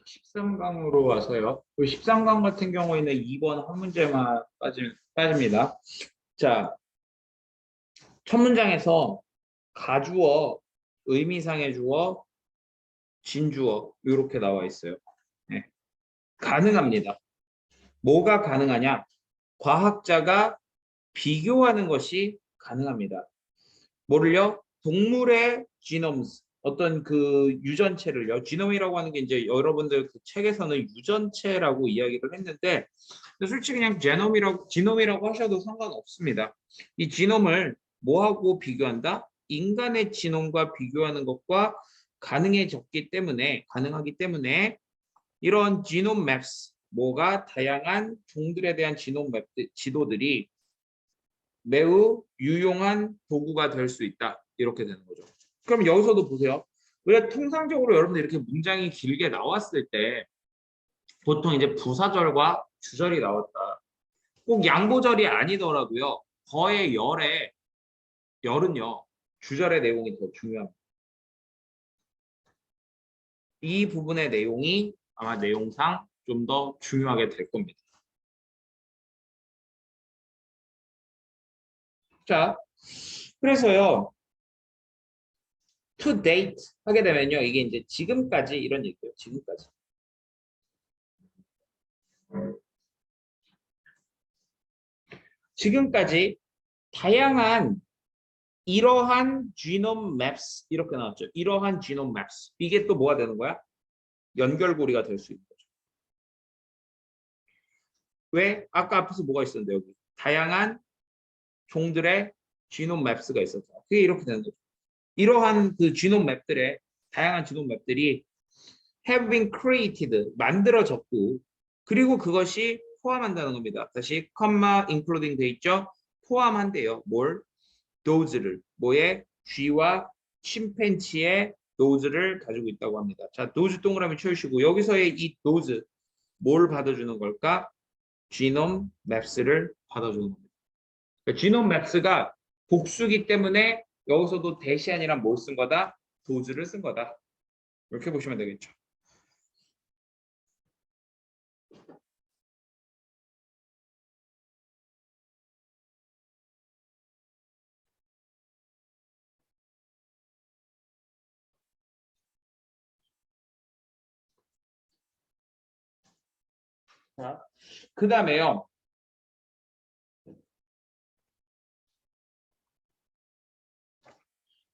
13강으로 와서요. 13강 같은 경우에는 2번 한 문제만 빠집니다. 자, 첫 문장에서 가주어, 의미상의 주어, 진주어 이렇게 나와 있어요. 네. 가능합니다. 뭐가 가능하냐? 과학자가 비교하는 것이 가능합니다. 뭐를요? 동물의 지놈스, 어떤 그 유전체를요. 지놈이라고 하는 게 이제 여러분들 그 책에서는 유전체라고 이야기를 했는데 솔직히 그냥 지놈이라고 하셔도 상관없습니다. 이 지놈을 뭐하고 비교한다? 인간의 지놈과 비교하는 것과 가능하기 때문에 이런 지놈 맵스, 뭐가 다양한 종들에 대한 지놈 맵 지도들이 매우 유용한 도구가 될 수 있다. 이렇게 되는 거죠. 그럼 여기서도 보세요. 왜 통상적으로 여러분들 이렇게 문장이 길게 나왔을 때 보통 이제 부사절과 주절이 나왔다. 꼭 양보절이 아니더라도요. 거의 열은요. 주절의 내용이 더 중요합니다. 이 부분의 내용이 아마 내용상 좀 더 중요하게 될 겁니다. 자, 그래서요. to date 하게 되면요. 이게 이제 지금까지 이런 얘기예요. 지금까지. 지금까지 다양한 이러한 genome maps 이렇게 나왔죠. 이러한 genome maps. 이게 또 뭐가 되는 거야? 연결고리가 될 수 있는 거죠. 왜? 아까 앞에서 뭐가 있었는데 여기. 다양한 종들의 genome maps가 있었죠. 그게 이렇게 되는 거죠. 이러한 그 genome map들의 다양한 genome map들이 have been created, 만들어졌고 그리고 그것이 포함한다는 겁니다. 다시 comma including 돼 있죠. 포함한대요. 뭘? dose를. 뭐에? 쥐와 침팬지의 dose를 가지고 있다고 합니다. 자, dose 동그라미 쳐주시고 여기서의 이 dose 뭘 받아주는 걸까? genome maps를 받아주는 겁니다. 그러니까 genome maps가 복수기 때문에 여기서도 대시안이란 뭘 쓴 거다? dose를 쓴 거다. 이렇게 보시면 되겠죠. 자, 그 다음에요.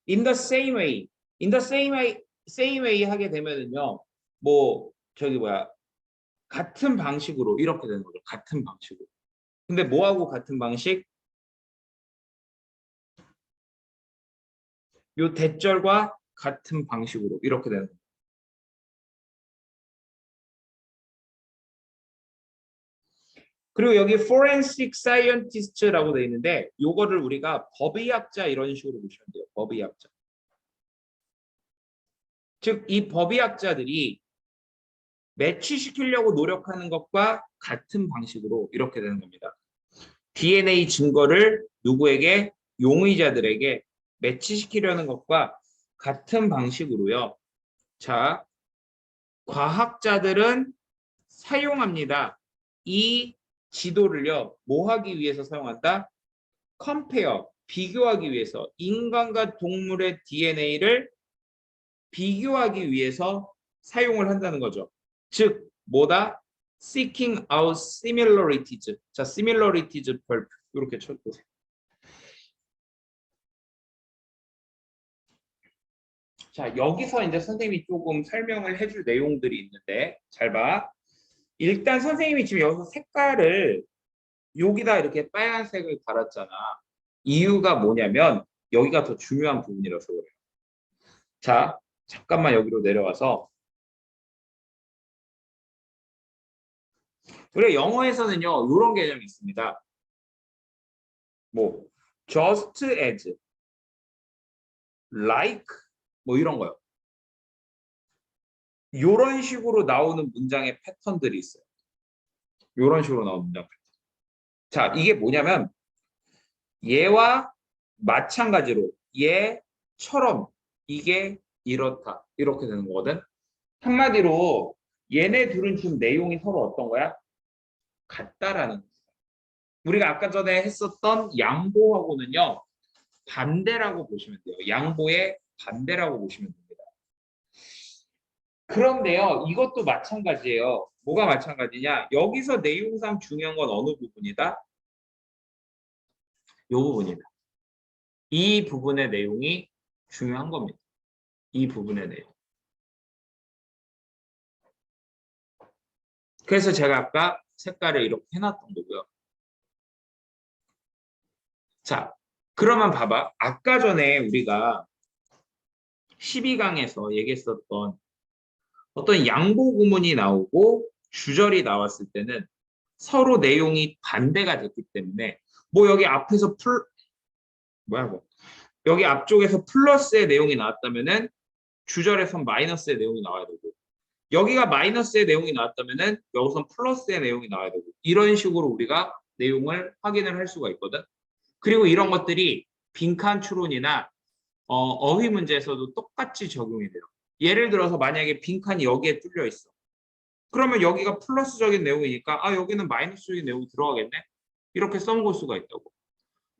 In the same way, in the same way 하게 되면은요, 뭐 저기 뭐야 같은 방식으로 이렇게 되는 거죠. 같은 방식으로. 근데 뭐하고 같은 방식? 요 대절과 같은 방식으로 이렇게 되는 거죠. 그리고 여기 forensic scientist라고 돼 있는데 요거를 우리가 법의학자 이런 식으로 보시면 돼요. 법의학자. 즉 이 법의학자들이 매치시키려고 노력하는 것과 같은 방식으로 이렇게 되는 겁니다. DNA 증거를 누구에게? 용의자들에게 매치시키려는 것과 같은 방식으로요. 자, 과학자들은 사용합니다. 이 지도를요. 뭐 하기 위해서 사용한다? compare, 비교하기 위해서 인간과 동물의 DNA를 비교하기 위해서 사용을 한다는 거죠. 즉, 뭐다? seeking out similarities. 자, similarities 별표 이렇게 쳐보세요. 자, 여기서 이제 선생님이 조금 설명을 해줄 내용들이 있는데 잘 봐. 일단 선생님이 지금 여기서 색깔을 여기다 이렇게 빨간색을 달았잖아. 이유가 뭐냐면 여기가 더 중요한 부분이라서 그래요. 자, 잠깐만 여기로 내려와서 우리 영어에서는요. 이런 개념이 있습니다. 뭐 just as, like 뭐 이런 거요. 이런 식으로 나오는 문장의 패턴들이 있어요. 이런 식으로 나오는 문장 패턴. 자, 이게 뭐냐면 얘와 마찬가지로 얘처럼 이게 이렇다. 이렇게 되는 거거든. 한마디로 얘네 둘은 지금 내용이 서로 어떤 거야? 같다라는 거야. 우리가 아까 전에 했었던 양보하고는요. 반대라고 보시면 돼요. 양보의 반대라고 보시면 됩니다. 그런데요. 이것도 마찬가지예요. 뭐가 마찬가지냐? 여기서 내용상 중요한 건 어느 부분이다? 이 부분이다. 이 부분의 내용이 중요한 겁니다. 이 부분의 내용. 그래서 제가 아까 색깔을 이렇게 해놨던 거고요. 자, 그러면 봐봐. 아까 전에 우리가 12강에서 얘기했었던 어떤 양보 구문이 나오고 주절이 나왔을 때는 서로 내용이 반대가 됐기 때문에 뭐 여기 앞에서 여기 앞쪽에서 플러스의 내용이 나왔다면은 주절에선 마이너스의 내용이 나와야 되고 여기가 마이너스의 내용이 나왔다면은 여기선 플러스의 내용이 나와야 되고 이런 식으로 우리가 내용을 확인을 할 수가 있거든. 그리고 이런 것들이 빈칸 추론이나 어휘 문제에서도 똑같이 적용이 돼요. 예를 들어서 만약에 빈칸이 여기에 뚫려 있어. 그러면 여기가 플러스적인 내용이니까 여기는 마이너스적인 내용이 들어가겠네. 이렇게 써먹을 수가 있다고.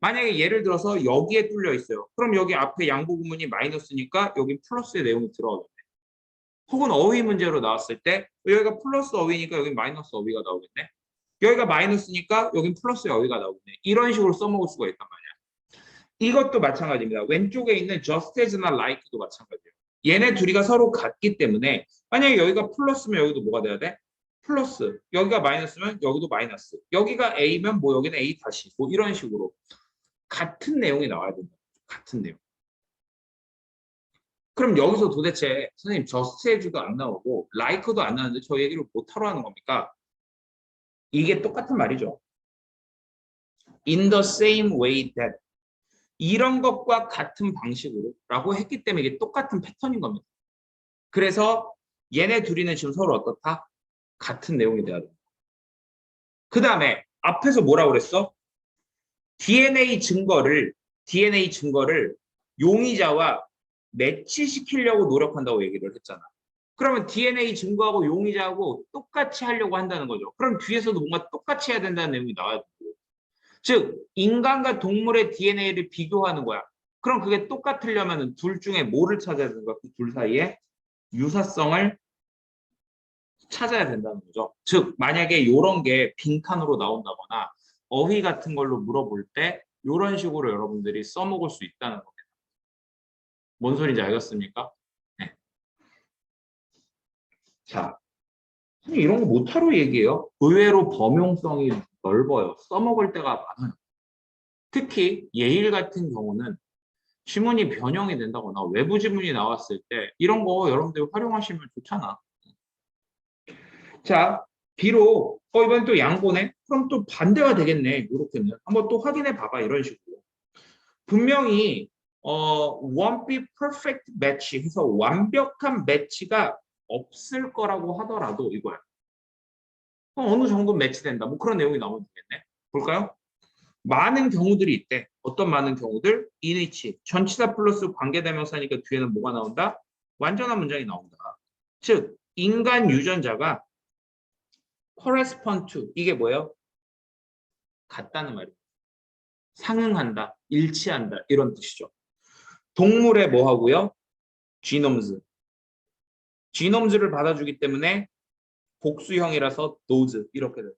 만약에 예를 들어서 여기에 뚫려 있어요. 그럼 여기 앞에 양보 구문이 마이너스니까 여기 플러스의 내용이 들어가겠네. 혹은 어휘 문제로 나왔을 때 여기가 플러스 어휘니까 여기 마이너스 어휘가 나오겠네. 여기가 마이너스니까 여긴 플러스의 어휘가 나오겠네. 이런 식으로 써먹을 수가 있단 말이야. 이것도 마찬가지입니다. 왼쪽에 있는 just as나 like도 마찬가지예요. 얘네 둘이가 서로 같기 때문에 만약에 여기가 플러스면 여기도 뭐가 돼야 돼? 플러스. 여기가 마이너스면 여기도 마이너스. 여기가 A면 뭐 여기는 A 다시. 뭐 이런 식으로 같은 내용이 나와야 된다. 같은 내용. 그럼 여기서 도대체 선생님 just as도 안 나오고 like도 안 나오는데 저 얘기를 못하러 하는 겁니까? 이게 똑같은 말이죠. In the same way that 이런 것과 같은 방식으로 라고 했기 때문에 이게 똑같은 패턴인 겁니다. 그래서 얘네 둘이는 지금 서로 어떻다? 같은 내용이 돼야 돼요. 그 다음에 앞에서 뭐라고 그랬어? DNA 증거를 용의자와 매치시키려고 노력한다고 얘기를 했잖아. 그러면 DNA 증거하고 용의자하고 똑같이 하려고 한다는 거죠. 그럼 뒤에서도 뭔가 똑같이 해야 된다는 내용이 나와야 되고. 즉 인간과 동물의 DNA를 비교하는 거야. 그럼 그게 똑같으려면 둘 중에 뭐를 찾아야 되는 거야? 그 둘 사이에 유사성을 찾아야 된다는 거죠. 즉 만약에 이런 게 빈칸으로 나온다거나 어휘 같은 걸로 물어볼 때 이런 식으로 여러분들이 써먹을 수 있다는 겁니다. 뭔 소리인지 알겠습니까? 네. 자, 이런 거 못하러 얘기해요. 의외로 범용성이 넓어요. 써먹을 때가 많아요. 특히 예일 같은 경우는 지문이 변형이 된다거나 외부 지문이 나왔을 때 이런 거 여러분들 활용하시면 좋잖아. 자, 비록 이번 또 양보네? 그럼 또 반대가 되겠네. 이렇게는 한번 또 확인해 봐봐. 이런 식으로. 분명히 won't be perfect match 해서 완벽한 매치가 없을 거라고 하더라도 이거야. 어느 정도 매치된다. 뭐 그런 내용이 나오면 되겠네. 볼까요? 많은 경우들이 있대. 어떤 많은 경우들? in which 전치사 플러스 관계대명사니까 뒤에는 뭐가 나온다? 완전한 문장이 나온다. 즉 인간 유전자가 correspond to 이게 뭐예요? 같다는 말이에요. 상응한다, 일치한다 이런 뜻이죠. 동물의 뭐 하고요? genomes. genomes를 받아주기 때문에 복수형이라서 those 이렇게 돼요.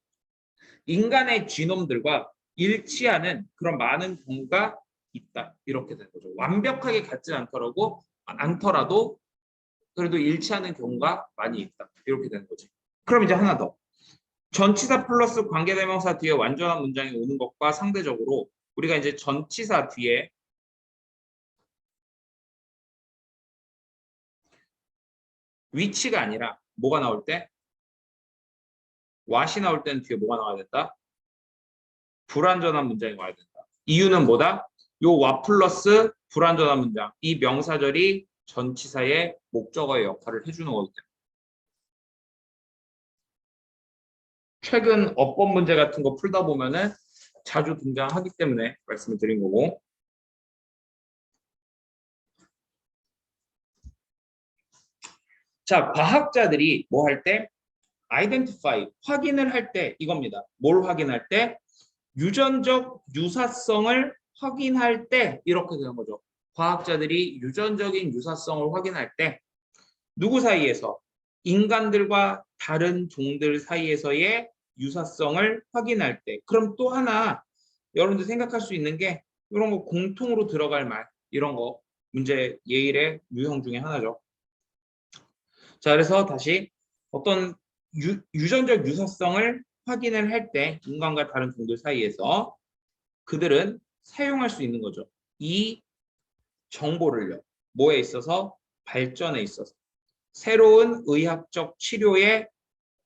인간의 지놈들과 일치하는 그런 많은 경우가 있다. 이렇게 되는 거죠. 완벽하게 같지 않더라도 그래도 일치하는 경우가 많이 있다. 이렇게 되는 거죠. 그럼 이제 하나 더. 전치사 플러스 관계대명사 뒤에 완전한 문장이 오는 것과 상대적으로 우리가 이제 전치사 뒤에 위치가 아니라 뭐가 나올 때? what이 나올 때는 뒤에 뭐가 나와야 된다? 불완전한 문장이 와야 된다. 이유는 뭐다? 요 what 플러스 불완전한 문장. 이 명사절이 전치사의 목적어의 역할을 해주는 거기 때문에. 최근 어법 문제 같은 거 풀다 보면은 자주 등장하기 때문에 말씀을 드린 거고. 자, 과학자들이 뭐 할 때? identify, 확인을 할 때 이겁니다. 뭘 확인할 때? 유전적 유사성을 확인할 때 이렇게 되는 거죠. 과학자들이 유전적인 유사성을 확인할 때 누구 사이에서? 인간들과 다른 종들 사이에서의 유사성을 확인할 때. 그럼 또 하나 여러분들 생각할 수 있는 게 이런 거 공통으로 들어갈 말 이런 거 문제 예일의 유형 중에 하나죠. 자, 그래서 다시 어떤 유전적 유사성을 확인을 할 때 인간과 다른 종들 사이에서 그들은 사용할 수 있는 거죠. 이 정보를요. 뭐에 있어서? 발전에 있어서. 새로운 의학적 치료의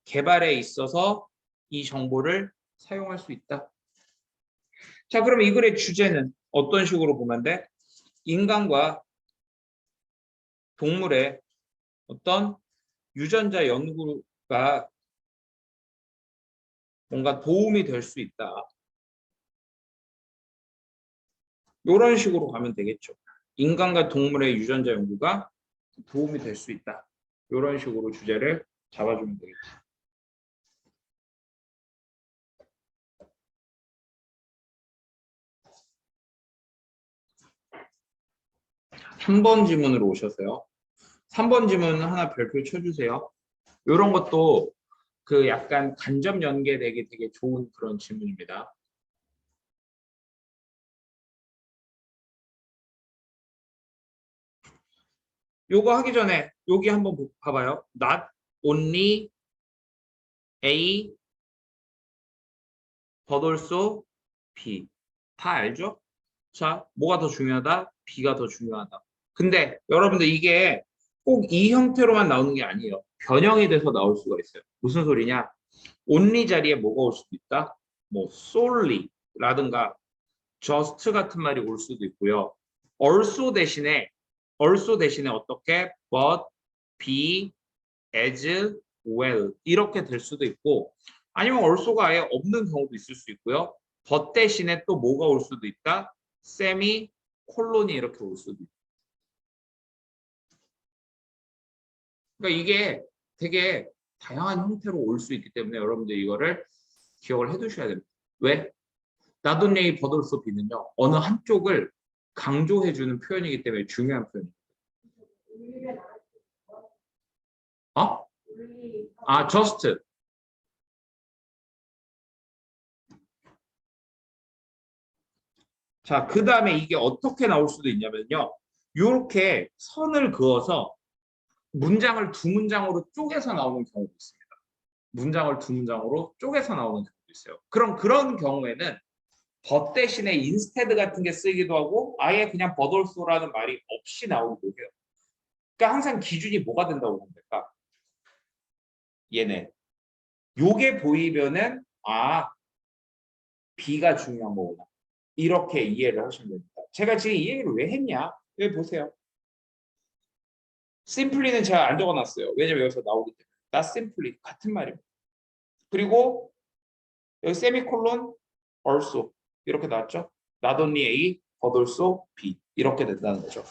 개발에 있어서 이 정보를 사용할 수 있다. 자, 그럼 이 글의 주제는 어떤 식으로 보면 돼? 인간과 동물의 어떤 유전자 연구가 뭔가 도움이 될 수 있다. 이런 식으로 가면 되겠죠. 인간과 동물의 유전자 연구가 도움이 될 수 있다. 이런 식으로 주제를 잡아주면 되겠죠. 3번 지문으로 오셔서요. 3번 지문 하나 별표 쳐주세요. 이런 것도 그 약간 간접 연계되기 되게 좋은 그런 질문입니다. 요거 하기 전에 여기 한번 봐봐요. Not only A but also B. 다 알죠? 자, 뭐가 더 중요하다? B가 더 중요하다. 근데 여러분들 이게 꼭 이 형태로만 나오는 게 아니에요. 변형이 돼서 나올 수가 있어요. 무슨 소리냐? only 자리에 뭐가 올 수도 있다? 뭐 solely라든가 just 같은 말이 올 수도 있고요. also 대신에 어떻게 but, be, as well 이렇게 될 수도 있고 아니면 also가 아예 없는 경우도 있을 수 있고요. but 대신에 또 뭐가 올 수도 있다? 세미 콜론이 이렇게 올 수도 있다. 그러니까 이게 되게 다양한 형태로 올 수 있기 때문에 여러분들 이거를 기억을 해두셔야 됩니다. 왜? 나돈네이 버돌소 비는요. 어느 한쪽을 강조해주는 표현이기 때문에 중요한 표현입니다. 어? 아, just. 자, 그 다음에 이게 어떻게 나올 수도 있냐면요. 이렇게 선을 그어서 문장을 두 문장으로 쪼개서 나오는 경우도 있습니다. 문장을 두 문장으로 쪼개서 나오는 경우도 있어요. 그럼 그런 경우에는 but 대신에 instead 같은 게 쓰이기도 하고 아예 그냥 but also라는 말이 없이 나오기도 해요. 그러니까 항상 기준이 뭐가 된다고 보면 될까? 얘네. 요게 보이면은 아, B가 중요한 거구나. 이렇게 이해를 하시면 됩니다. 제가 지금 이 얘기를 왜 했냐? 여기 보세요. simply는 제가 안 적어놨어요. 왜냐면 여기서 나오기 때문에. not simply 같은 말입니다. 그리고 여기 세미콜론 also 이렇게 나왔죠. not only A, but also B 이렇게 된다는 거죠.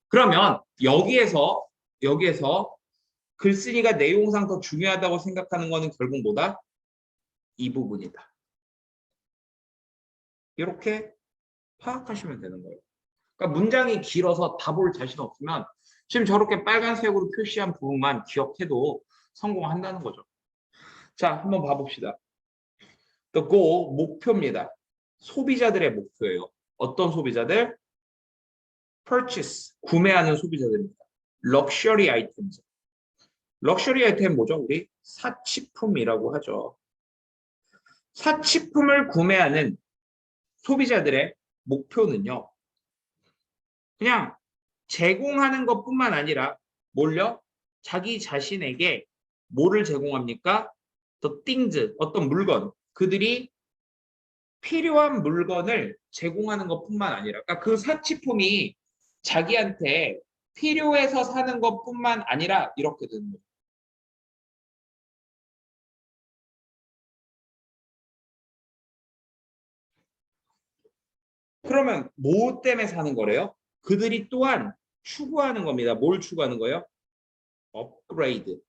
그러면 여기에서 글쓰기가 내용상 더 중요하다고 생각하는 거는 결국 뭐다? 이 부분이다. 이렇게 파악하시면 되는 거예요. 그러니까 문장이 길어서 다 볼 자신 없으면 지금 저렇게 빨간색으로 표시한 부분만 기억해도 성공한다는 거죠. 자, 한번 봐봅시다. The goal, 목표입니다. 소비자들의 목표예요. 어떤 소비자들? Purchase, 구매하는 소비자들입니다. Luxury items. 럭셔리 아이템 뭐죠? 우리 사치품이라고 하죠. 사치품을 구매하는 소비자들의 목표는요. 그냥 제공하는 것뿐만 아니라 뭘요? 자기 자신에게 뭐를 제공합니까? The things, 어떤 물건, 그들이 필요한 물건을 제공하는 것뿐만 아니라 그러니까 그 사치품이 자기한테 필요해서 사는 것뿐만 아니라 이렇게 되는 거예요. 그러면 뭐 때문에 사는 거래요? 그들이 또한 추구하는 겁니다. 뭘 추구하는 거예요? 업그레이드.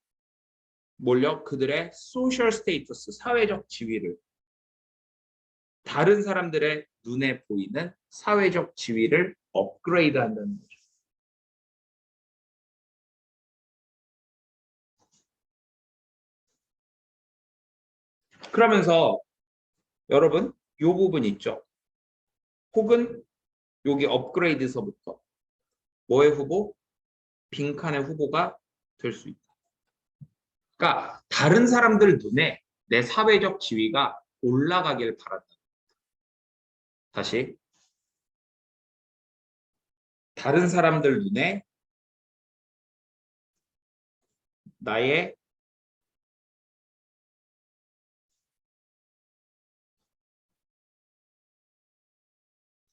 뭘요? 그들의 소셜 스테이터스, 사회적 지위를, 다른 사람들의 눈에 보이는 사회적 지위를 업그레이드 한다는 거죠. 그러면서 여러분, 요 부분 있죠? 혹은 여기 업그레이드서부터 뭐의 후보? 빈칸의 후보가 될 수 있다. 그러니까 다른 사람들 눈에 내 사회적 지위가 올라가길 바란다. 다시. 다른 사람들 눈에 나의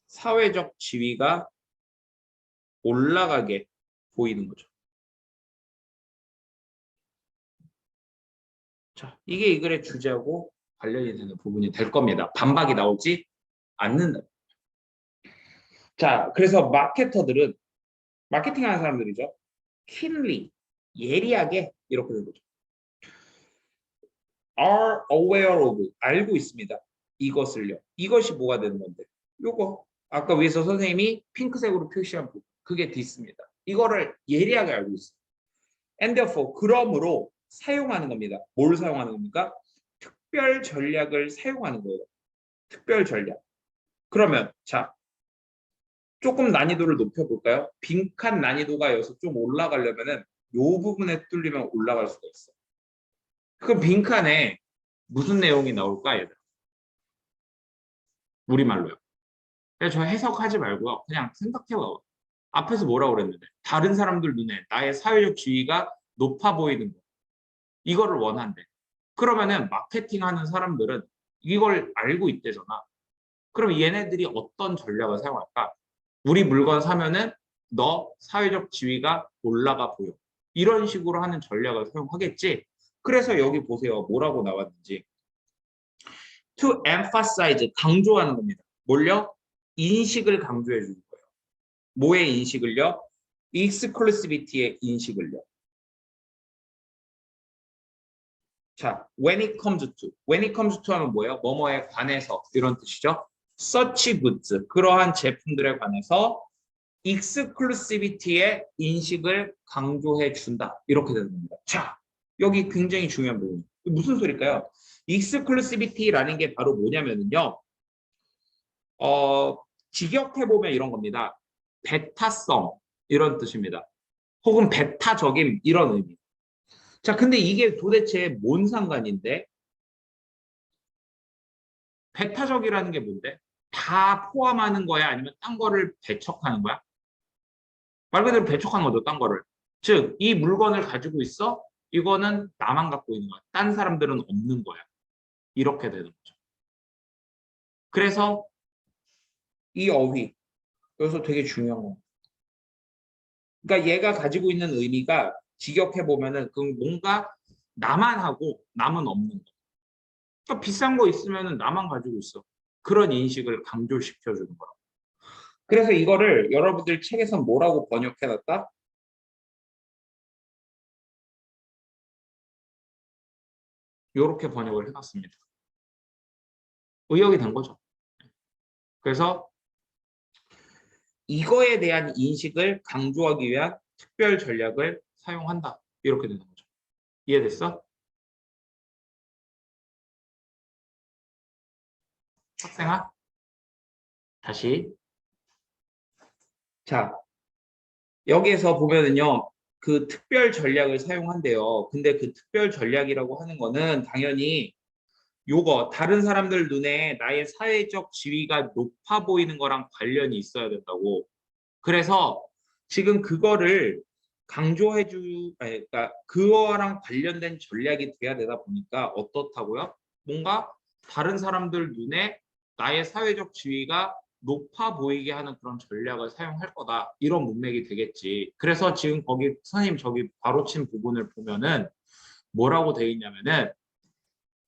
사회적 지위가 올라가게 보이는 거죠. 자, 이게 이 글의 주제하고 관련이 되는 부분이 될 겁니다. 반박이 나오지 않는다. 자, 그래서 마케터들은 마케팅하는 사람들이죠. keenly, 예리하게 이렇게 되는 거죠. are aware of, 알고 있습니다. 이것을요. 이것이 뭐가 되는 건데? 요거 아까 위에서 선생님이 핑크색으로 표시한 부분, 그게 디스입니다. 이거를 예리하게 알고 있어요. and therefore, 그러므로 사용하는 겁니다. 뭘 사용하는 겁니까? 특별 전략을 사용하는 거예요. 특별 전략. 그러면 자, 조금 난이도를 높여볼까요? 빈칸 난이도가 여기서 좀 올라가려면은 요 부분에 뚫리면 올라갈 수가 있어. 그 빈칸에 무슨 내용이 나올까, 얘들아? 우리말로요. 그래서 저 해석하지 말고요. 그냥 생각해봐요. 앞에서 뭐라고 그랬는데? 다른 사람들 눈에 나의 사회적 지위가 높아 보이는 거. 이거를 원한대. 그러면은 마케팅하는 사람들은 이걸 알고 있대잖아. 그럼 얘네들이 어떤 전략을 사용할까? 우리 물건 사면은 너 사회적 지위가 올라가 보여. 이런 식으로 하는 전략을 사용하겠지. 그래서 여기 보세요. 뭐라고 나왔는지. To emphasize, 강조하는 겁니다. 뭘요? 인식을 강조해 주는 거예요. 뭐의 인식을요? exclusivity의 인식을요. 자, when it comes to 하면 뭐예요? 뭐뭐에 관해서 이런 뜻이죠. such goods, 그러한 제품들에 관해서 exclusivity의 인식을 강조해 준다. 이렇게 되는 겁니다. 자, 여기 굉장히 중요한 부분. 무슨 소리일까요? exclusivity라는 게 바로 뭐냐면요. 직역해보면 이런 겁니다. 베타성, 이런 뜻입니다. 혹은 베타적임, 이런 의미. 자, 근데 이게 도대체 뭔 상관인데? 베타적이라는 게 뭔데? 다 포함하는 거야? 아니면 딴 거를 배척하는 거야? 말 그대로 배척하는 거죠, 딴 거를. 즉, 이 물건을 가지고 있어? 이거는 나만 갖고 있는 거야. 딴 사람들은 없는 거야. 이렇게 되는 거죠. 그래서 이 어휘, 여기서 되게 중요한 거. 그러니까 얘가 가지고 있는 의미가 직역해 보면은 그 뭔가 나만 하고 남은 없는 거. 그러니까 비싼 거 있으면은 나만 가지고 있어. 그런 인식을 강조시켜 주는 거야. 그래서 이거를 여러분들 책에서 뭐라고 번역해 놨다? 이렇게 번역을 해놨습니다. 의역이 된 거죠. 그래서 이거에 대한 인식을 강조하기 위한 특별 전략을 사용한다. 이렇게 되는 거죠. 이해됐어? 학생아? 다시. 자, 여기에서 보면은요. 그 특별 전략을 사용한대요. 근데 그 특별 전략이라고 하는 거는 당연히 요거 다른 사람들 눈에 나의 사회적 지위가 높아 보이는 거랑 관련이 있어야 된다고. 그래서 지금 그거를 그러니까 그거랑 관련된 전략이 돼야 되다 보니까 어떻다고요? 뭔가 다른 사람들 눈에 나의 사회적 지위가 높아 보이게 하는 그런 전략을 사용할 거다. 이런 문맥이 되겠지. 그래서 지금 거기 선생님 저기 바로 친 부분을 보면은 뭐라고 돼 있냐면은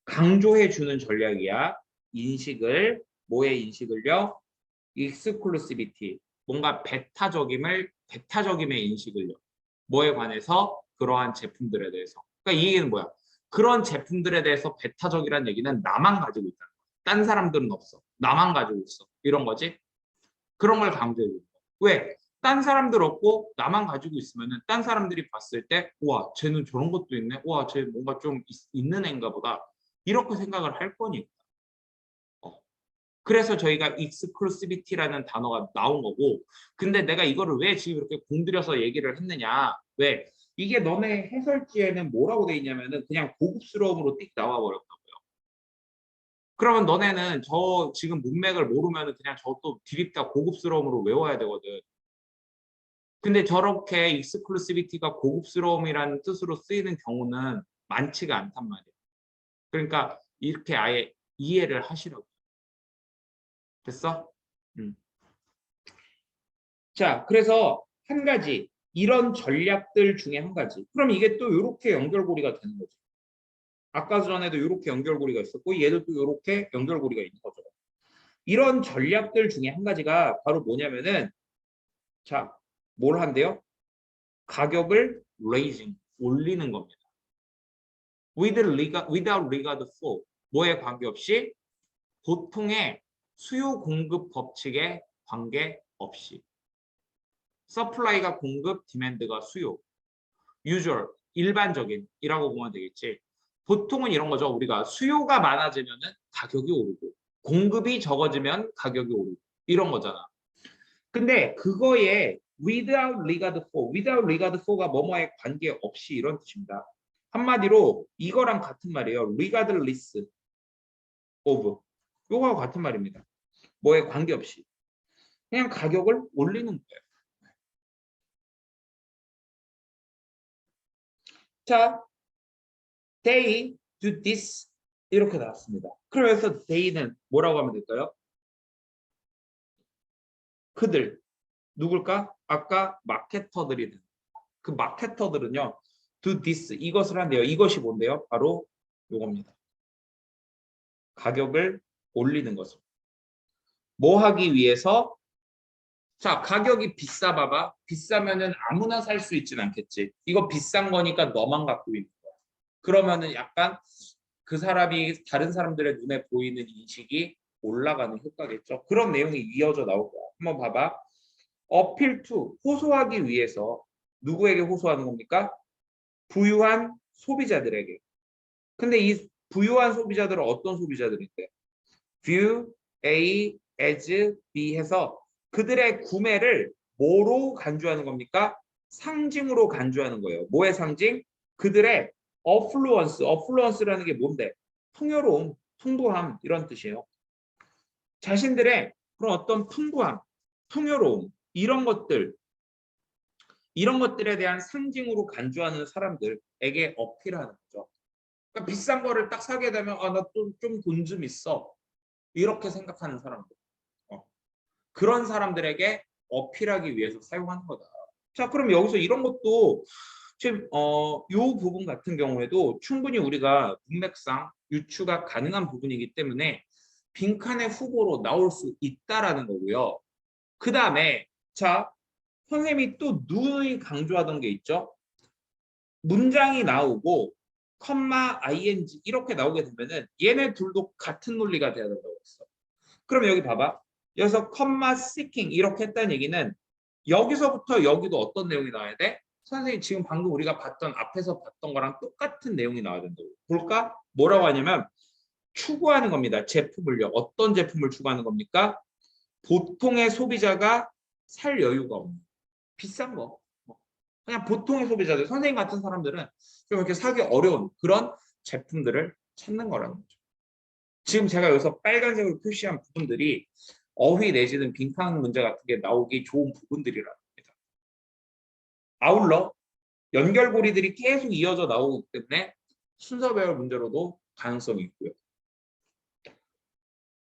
강조해 주는 전략이야. 인식을 뭐의 인식을요? 익스클루시비티. 뭔가 베타적임의 인식을요. 뭐에 관해서? 그러한 제품들에 대해서. 그러니까 이 얘기는 뭐야? 그런 제품들에 대해서 배타적이라는 얘기는 나만 가지고 있다. 딴 사람들은 없어. 나만 가지고 있어. 이런 거지. 그런 걸 강조해주는 거야. 왜? 딴 사람들 없고 나만 가지고 있으면은 딴 사람들이 봤을 때, 와, 쟤는 저런 것도 있네. 와, 쟤 뭔가 좀 있는 애인가 보다. 이렇게 생각을 할 거니까. 그래서 저희가 exclusivity라는 단어가 나온 거고, 근데 내가 이거를 왜 지금 이렇게 공들여서 얘기를 했느냐? 왜? 이게 너네 해설지에는 뭐라고 돼 있냐면은 그냥 고급스러움으로 띡 나와 버렸다고요. 그러면 너네는 저 지금 문맥을 모르면은 그냥 저또 드립다 고급스러움으로 외워야 되거든. 근데 저렇게 익스클루시비티가 고급스러움이라는 뜻으로 쓰이는 경우는 많지가 않단 말이에요. 그러니까 이렇게 아예 이해를 하시라고. 됐어? 음. 자, 그래서 한 가지 이런 전략들 중에 한 가지. 그럼 이게 또 이렇게 연결고리가 되는 거죠. 아까 전에도 이렇게 연결고리가 있었고 얘도 또 이렇게 연결고리가 있는 거죠. 이런 전략들 중에 한 가지가 바로 뭐냐면은 자, 뭘 한대요? 가격을 raising, 올리는 겁니다. without regard for, 뭐에 관계없이 보통의 수요 공급 법칙에 관계없이. 서플라이가 공급, 디맨드가 수요. usual, 일반적인 이라고 보면 되겠지. 보통은 이런 거죠. 우리가 수요가 많아지면은 가격이 오르고 공급이 적어지면 가격이 오르고 이런 거잖아. 근데 그거에 without regard for가 뭐뭐에 관계없이 이런 뜻입니다. 한마디로 이거랑 같은 말이에요. regardless of. 요거와 같은 말입니다. 뭐에 관계없이. 그냥 가격을 올리는 거예요. 자, they do this 이렇게 나왔습니다. 그래서 they는 뭐라고 하면 될까요? 그들. 누굴까? 아까 마케터들이 그 마케터들은요. do this 이것을 한대요. 이것이 뭔데요? 바로 요겁니다. 가격을 올리는 것을. 뭐 하기 위해서? 자, 가격이 비싸 봐봐. 비싸면은 아무나 살 수 있진 않겠지. 이거 비싼 거니까 너만 갖고 있는 거야. 그러면은 약간 그 사람이 다른 사람들의 눈에 보이는 인식이 올라가는 효과겠죠. 그런 내용이 이어져 나올 거야. 한번 봐봐. appeal to, 호소하기 위해서 누구에게 호소하는 겁니까? 부유한 소비자들에게. 근데 이 부유한 소비자들은 어떤 소비자들인데? view A as B 해서 그들의 구매를 뭐로 간주하는 겁니까? 상징으로 간주하는 거예요. 뭐의 상징? 그들의 어플루언스라는 게 뭔데? 풍요로움, 풍부함 이런 뜻이에요. 자신들의 그런 어떤 풍부함, 풍요로움 이런 것들에 대한 상징으로 간주하는 사람들에게 어필하는 거죠. 그러니까 비싼 거를 딱 사게 되면 나 좀 돈 좀 있어. 이렇게 생각하는 사람들. 그런 사람들에게 어필하기 위해서 사용하는 거다. 자, 그럼 여기서 이런 것도 지금 요 부분 같은 경우에도 충분히 우리가 문맥상 유추가 가능한 부분이기 때문에 빈칸의 후보로 나올 수 있다라는 거고요. 그 다음에 자, 선생님이 또 누이 강조하던 게 있죠. 문장이 나오고 컴마 ing 이렇게 나오게 되면은 얘네 둘도 같은 논리가 돼야 된다고 했어. 그럼 여기 봐봐. 여기서 컴마 seeking 이렇게 했다는 얘기는 여기서부터 여기도 어떤 내용이 나와야 돼? 선생님 지금 방금 우리가 봤던 앞에서 봤던 거랑 똑같은 내용이 나와야 된다고. 볼까? 뭐라고 하냐면 추구하는 겁니다. 제품을요. 어떤 제품을 추구하는 겁니까? 보통의 소비자가 살 여유가 없는 비싼 거. 그냥 보통의 소비자들, 선생님 같은 사람들은 좀 이렇게 사기 어려운 그런 제품들을 찾는 거라는 거죠. 지금 제가 여기서 빨간색으로 표시한 부분들이 어휘 내지는 빈칸 문제 같은 게 나오기 좋은 부분들이라는 겁니다. 아울러 연결고리들이 계속 이어져 나오기 때문에 순서 배열 문제로도 가능성이 있고요.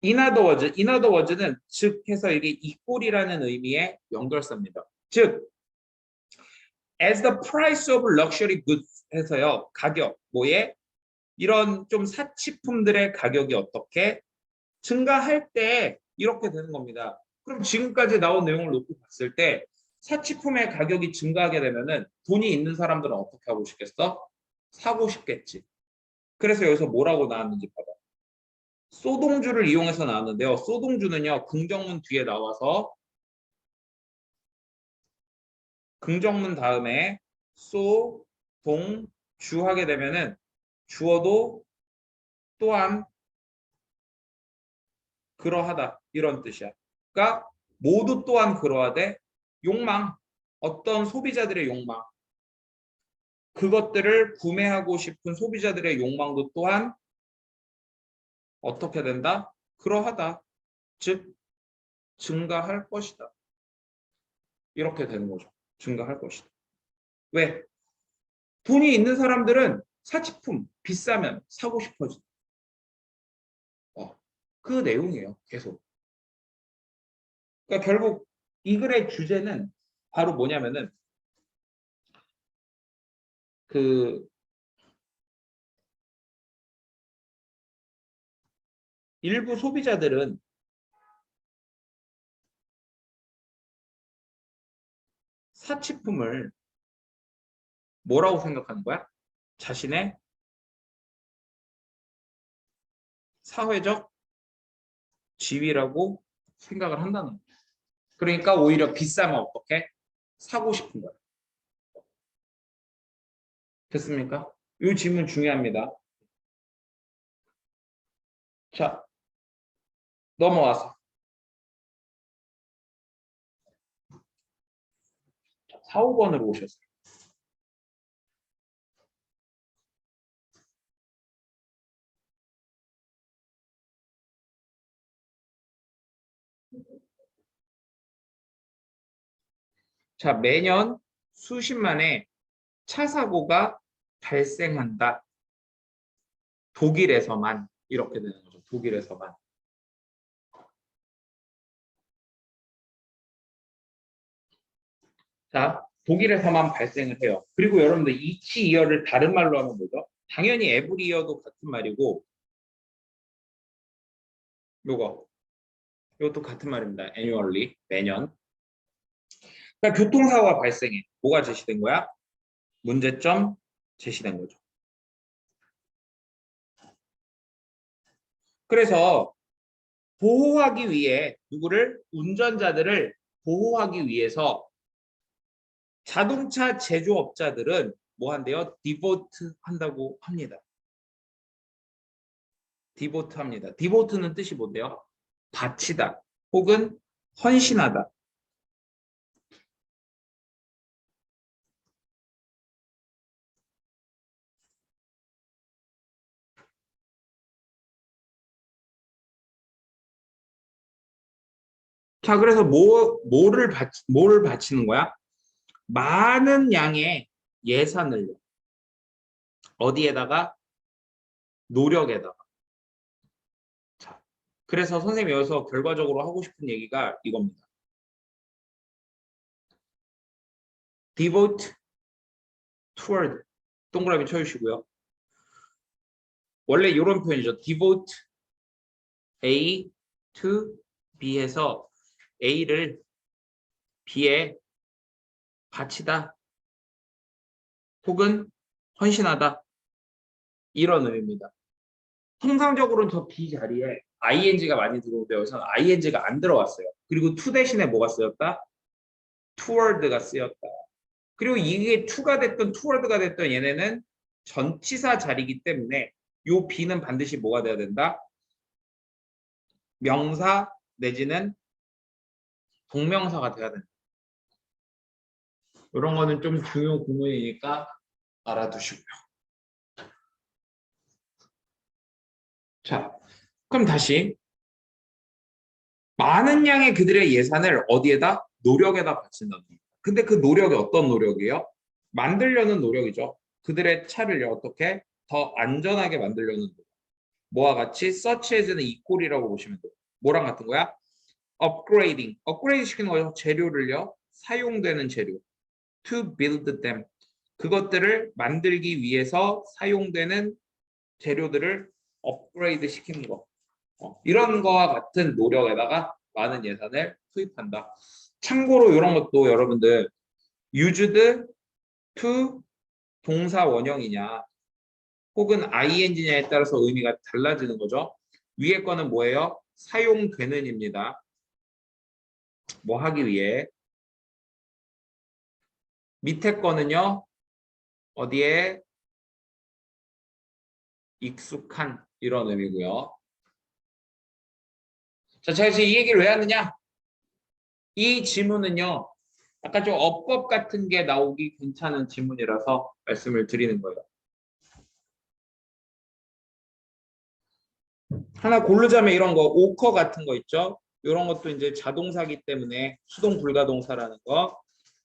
in other words는 즉 해서 이게 equal이라는 의미의 연결사입니다. 즉 as the price of luxury goods 해서요. 가격, 뭐에 이런 좀 사치품들의 가격이 어떻게 증가할 때 이렇게 되는 겁니다. 그럼 지금까지 나온 내용을 놓고 봤을 때 사치품의 가격이 증가하게 되면은 돈이 있는 사람들은 어떻게 하고 싶겠어? 사고 싶겠지. 그래서 여기서 뭐라고 나왔는지 봐봐. 소동주를 이용해서 나왔는데요. 소동주는요. 긍정문 뒤에 나와서 긍정문 다음에 소, 동, 주 하게 되면은 주어도 또한 그러하다 이런 뜻이야. 그러니까 모두 또한 그러하되 욕망, 어떤 소비자들의 욕망, 그것들을 구매하고 싶은 소비자들의 욕망도 또한 어떻게 된다? 그러하다. 즉 증가할 것이다. 이렇게 되는 거죠. 증가할 것이다. 왜? 돈이 있는 사람들은 사치품 비싸면 사고 싶어진다. 그 내용이에요. 계속. 그러니까 결국 이 글의 주제는 바로 뭐냐면은 그 일부 소비자들은 사치품을 뭐라고 생각하는 거야? 자신의 사회적 지위라고 생각을 한다는 거야. 그러니까 오히려 비싸면 어떻게? 사고 싶은 거야. 됐습니까? 이 질문 중요합니다. 자, 넘어와서 4, 5번으로 오셨어요. 자, 매년 수십만의 차 사고가 발생한다. 독일에서만 이렇게 되는 거죠. 독일에서만. 자, 독일에서만 발생을 해요. 그리고 여러분들 이치 이어를 다른 말로 하면 뭐죠? 당연히 에브리 이어도 같은 말이고 요것도 같은 말입니다. annually, 매년. 그러니까 교통사고가 발생해. 뭐가 제시된 거야? 문제점 제시된 거죠. 그래서 보호하기 위해 누구를? 운전자들을 보호하기 위해서 자동차 제조업자들은 뭐 한대요? 디보트 한다고 합니다. 디보트 합니다. 디보트는 뜻이 뭔데요? 바치다 혹은 헌신하다. 자, 그래서 뭐를 바치는 거야? 많은 양의 예산을 어디에다가? 노력에다가. 자, 그래서 선생님이 여기서 결과적으로 하고 싶은 얘기가 이겁니다. devote toward 동그라미 쳐주시고요. 원래 이런 표현이죠. devote A to B에서 A를 B에 바치다 혹은 헌신하다 이런 의미입니다. 통상적으로는 저 B 자리에 ing가 많이 들어오는데 여기서는 ing가 안 들어왔어요. 그리고 to 대신에 뭐가 쓰였다? toward가 쓰였다. 그리고 이게 to가 됐든 toward가 됐든 얘네는 전치사 자리이기 때문에 요 B는 반드시 뭐가 돼야 된다? 명사 내지는 동명사가 돼야 된다. 이런 거는 좀 중요 구문이니까 알아두시고요. 자, 그럼 다시 많은 양의 그들의 예산을 어디에다? 노력에다 바친다는 겁니다. 근데 그 노력이 어떤 노력이에요? 만들려는 노력이죠. 그들의 차를 어떻게 더 안전하게 만들려는 노력. 뭐와 같이 such as는 equal이라고 보시면 돼요. 뭐랑 같은 거야? upgrading, 업그레이드 시키는 거죠. 재료를요. 사용되는 재료. to build them. 그것들을 만들기 위해서 사용되는 재료들을 업그레이드 시키는 거. 이런 거와 같은 노력에다가 많은 예산을 투입한다. 참고로 이런 것도 여러분들 used to 동사 원형이냐 혹은 ing냐에 따라서 의미가 달라지는 거죠. 위에 거는 뭐예요? 사용되는입니다. 뭐 하기 위해. 밑에 거는요. 어디에? 익숙한 이런 의미고요. 자, 제가 지금 이 얘기를 왜 하느냐? 이 지문은요. 약간 좀 어법 같은 게 나오기 괜찮은 지문이라서 말씀을 드리는 거예요. 하나 고르자면 이런 거, 오커 같은 거 있죠? 이런 것도 이제 자동사기 때문에 수동 불가동사라는 거.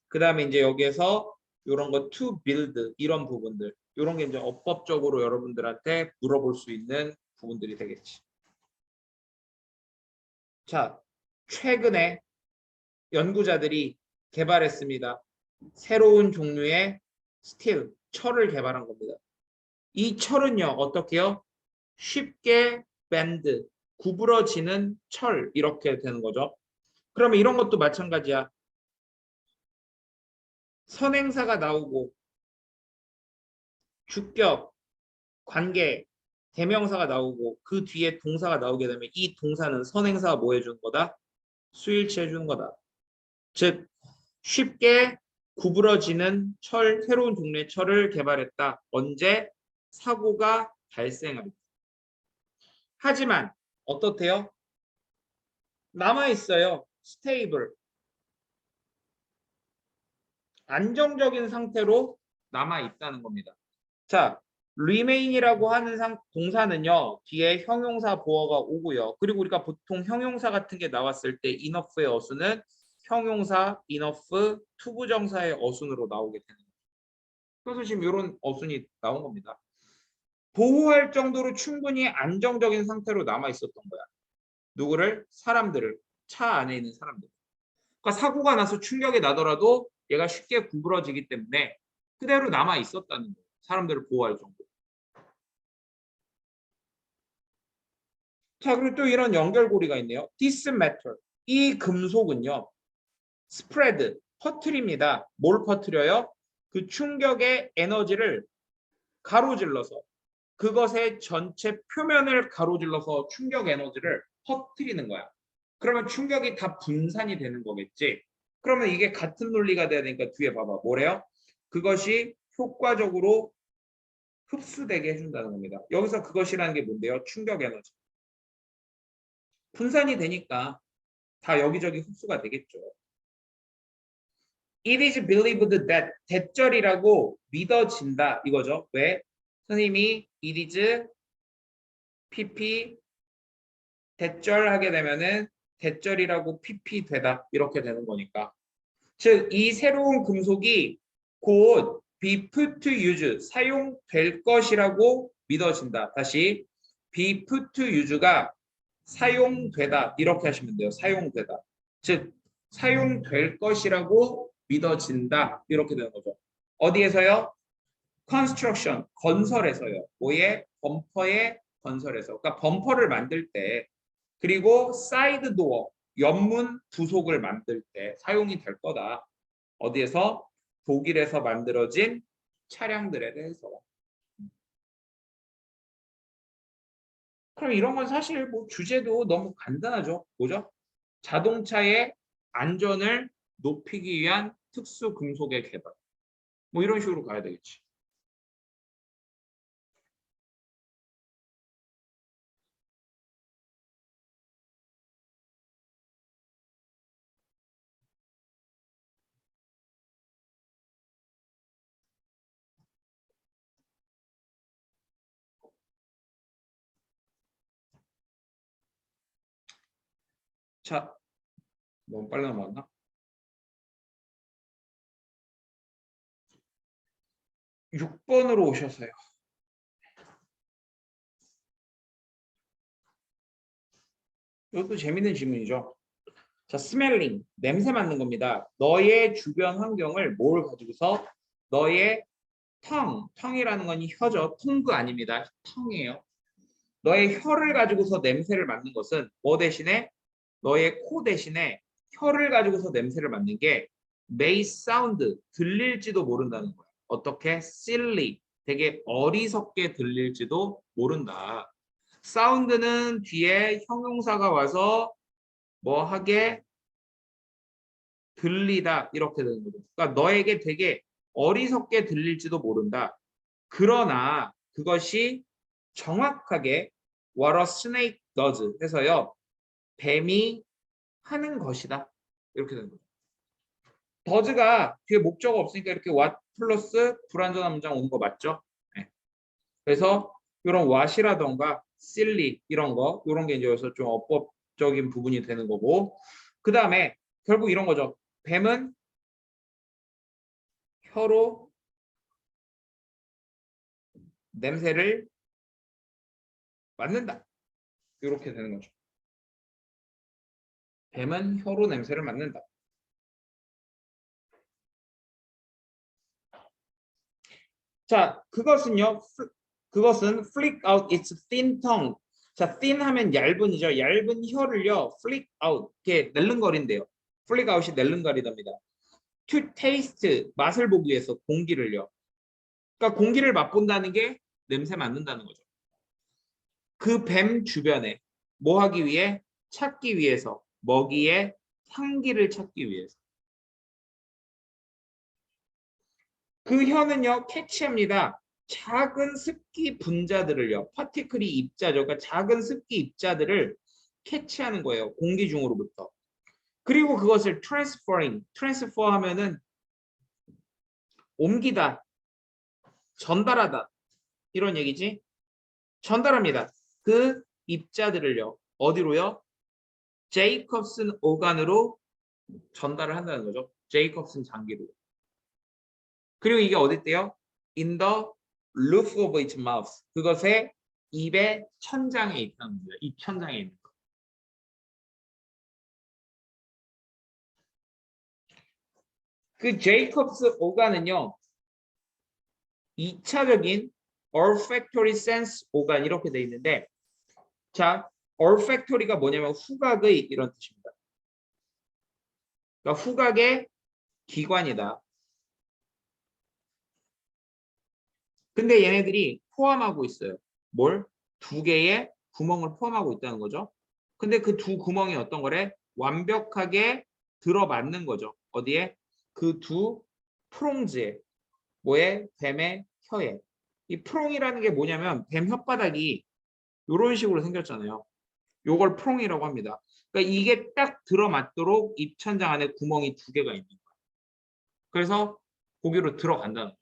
그 다음에 이제 여기에서 이런 거 to build 이런 부분들. 이런 게 이제 어법적으로 여러분들한테 물어볼 수 있는 부분들이 되겠지. 자, 최근에 연구자들이 개발했습니다. 새로운 종류의 스틸, 철을 개발한 겁니다. 이 철은요, 어떻게요? 쉽게 밴드, 구부러지는 철 이렇게 되는 거죠. 그러면 이런 것도 마찬가지야. 선행사가 나오고 주격, 관계, 대명사가 나오고 그 뒤에 동사가 나오게 되면 이 동사는 선행사가 뭐 해주는 거다? 수일치 해주는 거다. 즉 쉽게 구부러지는 철, 새로운 종류의 철을 개발했다. 언제? 사고가 발생합니다. 하지만 어떻대요? 남아있어요. 스테이블. 안정적인 상태로 남아있다는 겁니다. 자, remain이라고 하는 동사는요. 뒤에 형용사 보어가 오고요. 그리고 우리가 보통 형용사 같은 게 나왔을 때 enough의 어순은 형용사 enough 투부정사의 어순으로 나오게 되는 거예요. 그래서 지금 이런 어순이 나온 겁니다. 보호할 정도로 충분히 안정적인 상태로 남아 있었던 거야. 누구를? 사람들을. 차 안에 있는 사람들. 그러니까 사고가 나서 충격이 나더라도 얘가 쉽게 구부러지기 때문에 그대로 남아 있었다는 거예요. 사람들을 보호할 정도. 자, 그리고 또 이런 연결고리가 있네요. This metal. 이 금속은요. spread, 퍼뜨립니다. 뭘 퍼뜨려요? 그 충격의 에너지를 가로질러서 그것의 전체 표면을 가로질러서 충격 에너지를 퍼뜨리는 거야. 그러면 충격이 다 분산이 되는 거겠지. 그러면 이게 같은 논리가 돼야 되니까 뒤에 봐봐. 뭐래요? 그것이 효과적으로 흡수되게 해준다는 겁니다. 여기서 그것이라는 게 뭔데요? 충격 에너지. 분산이 되니까 다 여기저기 흡수가 되겠죠. It is believed that 대절이라고 믿어진다 이거죠. 왜? 선생님이 it is pp 대절하게 되면은 대절이라고 pp 되다 이렇게 되는 거니까. 즉 이 새로운 금속이 곧 be put to use 사용될 것이라고 믿어진다. 다시 be put to use가 사용되다 이렇게 하시면 돼요. 사용되다. 즉 사용될 것이라고 믿어진다 이렇게 되는 거죠. 어디에서요? construction 건설에서요. 뭐의? 범퍼의 건설에서. 그러니까 범퍼를 만들 때 그리고 사이드 도어 옆문 부속을 만들 때 사용이 될 거다. 어디에서? 독일에서 만들어진 차량들에 대해서. 그럼 이런 건 사실 뭐 주제도 너무 간단하죠. 뭐죠? 자동차의 안전을 높이기 위한 특수 금속의 개발. 뭐 이런 식으로 가야 되겠지. 자, 너무 빨리 넘어갔나? 6번으로 오셔서요. 이것도 재밌는 질문이죠. 자, 스멜링, 냄새 맡는 겁니다. 너의 주변 환경을 뭘 가지고서 너의 텅이라는 건 혀죠. tongue 아닙니다. 텅이에요. 너의 혀를 가지고서 냄새를 맡는 것은 뭐 대신에 너의 코 대신에 혀를 가지고서 냄새를 맡는 게 may sound 들릴지도 모른다는 거야. 어떻게? silly 되게 어리석게 들릴지도 모른다. 사운드는 뒤에 형용사가 와서 뭐 하게 들리다 이렇게 되는 거죠. 그러니까 너에게 되게 어리석게 들릴지도 모른다. 그러나 그것이 정확하게 what a snake does 해서요. 뱀이 하는 것이다. 이렇게 되는 거죠. does가 뒤에 목적어 없으니까 이렇게 what 플러스 불완전한 문장 오는 거 맞죠? 네. 그래서 이런 what이라던가 silly 이런 거 이런 게 이제 여기서 좀 어법적인 부분이 되는 거고 그 다음에 결국 이런 거죠. 뱀은 혀로 냄새를 맡는다. 이렇게 되는 거죠. 뱀은 혀로 냄새를 맡는다. 자, 그것은 flick out its thin tongue. 자, thin 하면 얇은이죠. 얇은 혀를요, flick out 이렇게 낼름거린대요. flick out이 낼름거리답니다. to taste 맛을 보기 위해서 공기를요. 그러니까 공기를 맛본다는 게 냄새 맡는다는 거죠. 그 뱀 주변에 뭐 하기 위해? 찾기 위해서 먹이의 향기를 찾기 위해서. 그 혀는요 캐치합니다. 작은 습기 분자들을요. 파티클이 입자죠. 그러니까 작은 습기 입자들을 캐치하는 거예요. 공기 중으로부터. 그리고 그것을 transfer 하면은 옮기다, 전달하다 이런 얘기지. 전달합니다. 그 입자들을요. 어디로요? 제이콥슨 오간으로 전달을 한다는 거죠. 제이콥슨 장기로. 그리고 이게 어디 있대요? In the roof of its mouth. 그것의 입의 천장에 있다는 거예요. 입 천장에 있는 거. 그 제이콥스 오간은요. 2차적인 olfactory sense 오간 이렇게 돼 있는데 자, olfactory가 뭐냐면 후각의 이런 뜻입니다. 그러니까 후각의 기관이다. 근데 얘네들이 포함하고 있어요. 뭘? 두 개의 구멍을 포함하고 있다는 거죠. 근데 그 두 구멍이 어떤 거래? 완벽하게 들어맞는 거죠. 어디에? 그 두 프롱즈에. 뭐에? 뱀의 혀에. 이 프롱이라는 게 뭐냐면 뱀 혓바닥이 이런 식으로 생겼잖아요. 요걸 프롱이라고 합니다. 그러니까 이게 딱 들어맞도록 입천장 안에 구멍이 두 개가 있는 거예요. 그래서 고기로 들어간다는 거죠.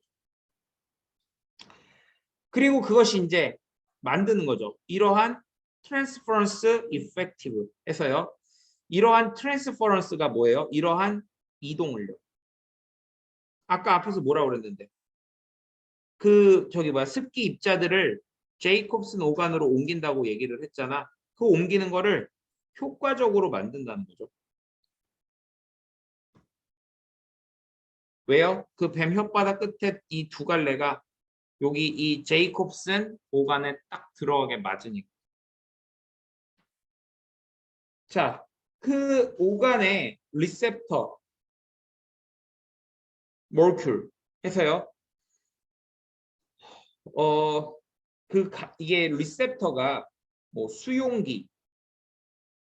그리고 그것이 이제 만드는 거죠. 이러한 transference effective 해서요. 이러한 transference가 뭐예요? 이러한 이동을요. 아까 앞에서 뭐라고 그랬는데 그 저기 뭐야 습기 입자들을 제이콥슨 오간으로 옮긴다고 얘기를 했잖아. 그 옮기는 거를 효과적으로 만든다는 거죠. 왜요? 그 뱀 혓바닥 끝에 이 두 갈래가 여기 이 제이콥슨 오간에 딱 들어가게 맞으니까. 자, 그 오간의 리셉터 몰큘 해서요. 이게 리셉터가 뭐 수용기,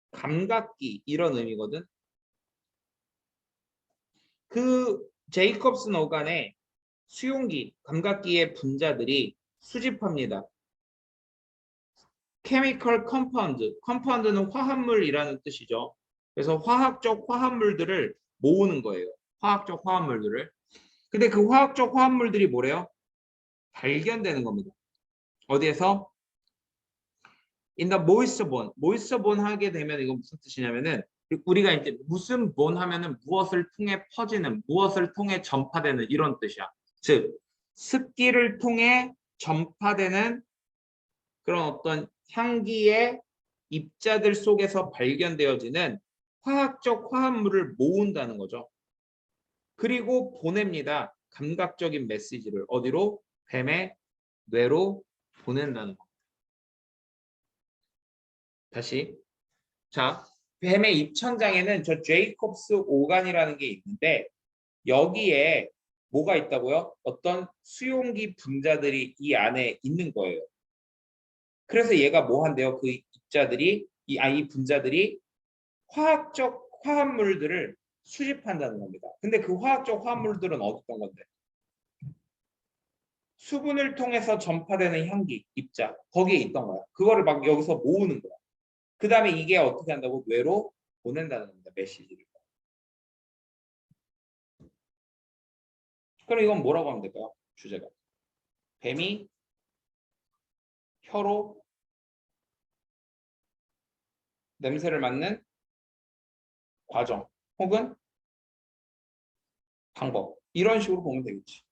감각기 이런 의미거든. 그 제이콥슨 오간의 수용기, 감각기의 분자들이 수집합니다. chemical compound, compound는 화합물이라는 뜻이죠. 그래서 화학적 화합물들을 모으는 거예요. 화학적 화합물들을. 근데 그 화학적 화합물들이 뭐래요? 발견되는 겁니다. 어디에서? In the moist bone. moist bone 하게 되면 이거 무슨 뜻이냐면은 우리가 이제 무슨 bone 하면은 무엇을 통해 퍼지는, 무엇을 통해 전파되는 이런 뜻이야. 즉 습기를 통해 전파되는 그런 어떤 향기의 입자들 속에서 발견되어지는 화학적 화합물을 모은다는 거죠. 그리고 보냅니다. 감각적인 메시지를 어디로? 뱀의 뇌로 보낸다는 겁니다. 다시. 자, 뱀의 입천장에는 저 제이콥스 오간이라는 게 있는데 여기에 뭐가 있다고요? 어떤 수용기 분자들이 이 안에 있는 거예요. 그래서 얘가 뭐 한대요? 그 입자들이 이 분자들이 화학적 화합물들을 수집한다는 겁니다. 근데 그 화학적 화합물들은 어떤 건데? 수분을 통해서 전파되는 향기, 입자, 거기에 있던 거야. 그거를 막 여기서 모으는 거야. 그 다음에 이게 어떻게 한다고? 뇌로 보낸다는 겁니다. 메시지를. 그럼 이건 뭐라고 하면 될까요? 주제가. 뱀이 혀로 냄새를 맡는 과정 혹은 방법. 이런 식으로 보면 되겠지.